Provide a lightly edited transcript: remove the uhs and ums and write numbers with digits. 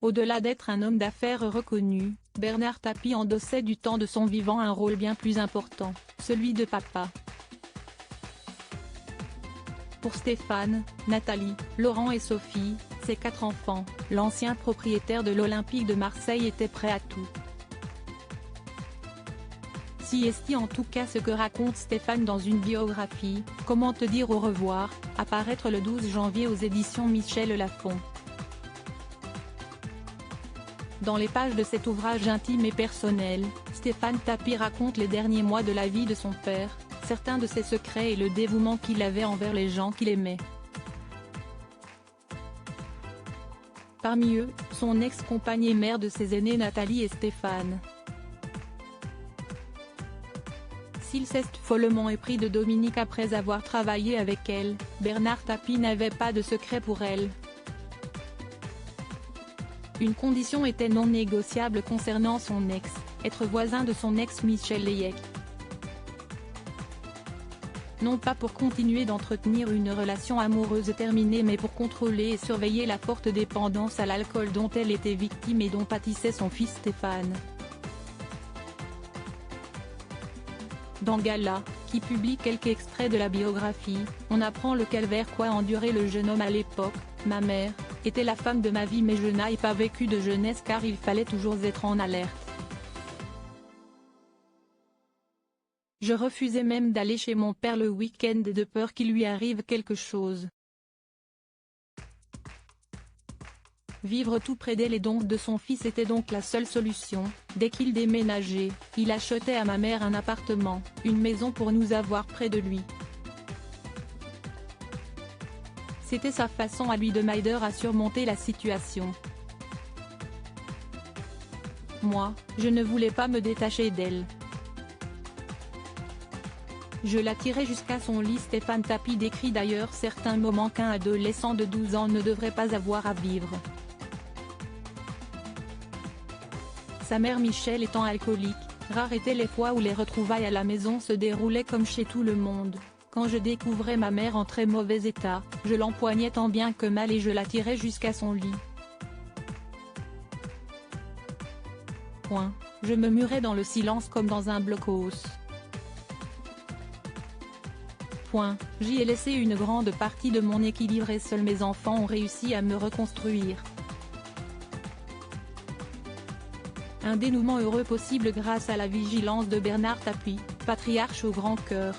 Au-delà d'être un homme d'affaires reconnu, Bernard Tapie endossait du temps de son vivant un rôle bien plus important, celui de papa. Pour Stéphane, Nathalie, Laurent et Sophie, ses 4 enfants, l'ancien propriétaire de l'Olympique de Marseille était prêt à tout. Si est en tout cas ce que raconte Stéphane dans une biographie, Comment te dire au revoir, à paraître le 12 janvier aux éditions Michel Lafon. Dans les pages de cet ouvrage intime et personnel, Stéphane Tapie raconte les derniers mois de la vie de son père, certains de ses secrets et le dévouement qu'il avait envers les gens qu'il aimait. Parmi eux, son ex-compagne et mère de ses aînés Nathalie et Stéphane. S'il s'est follement épris de Dominique après avoir travaillé avec elle, Bernard Tapie n'avait pas de secret pour elle. Une condition était non négociable concernant son ex, être voisin de son ex Michel Leyec. Non pas pour continuer d'entretenir une relation amoureuse terminée mais pour contrôler et surveiller la forte dépendance à l'alcool dont elle était victime et dont pâtissait son fils Stéphane. Dans Gala, qui publie quelques extraits de la biographie, on apprend le calvaire qu'a enduré le jeune homme à l'époque. Ma mère était la femme de ma vie mais je n'ai pas vécu de jeunesse car il fallait toujours être en alerte. Je refusais même d'aller chez mon père le week-end de peur qu'il lui arrive quelque chose. Vivre tout près d'elle et donc de son fils était donc la seule solution. Dès qu'il déménageait, il achetait à ma mère un appartement, une maison pour nous avoir près de lui. C'était sa façon à lui de m'aider à surmonter la situation. Moi, je ne voulais pas me détacher d'elle. Je l'attirais jusqu'à son lit. Stéphane Tapie décrit d'ailleurs certains moments qu'un adolescent de 12 ans ne devrait pas avoir à vivre. Sa mère Michel étant alcoolique, rares étaient les fois où les retrouvailles à la maison se déroulaient comme chez tout le monde. Quand je découvrais ma mère en très mauvais état, je l'empoignais tant bien que mal et je l'attirais jusqu'à son lit. Je me murais dans le silence comme dans un blockhaus. J'y ai laissé une grande partie de mon équilibre et seuls mes enfants ont réussi à me reconstruire. Un dénouement heureux possible grâce à la vigilance de Bernard Tapie, patriarche au grand cœur,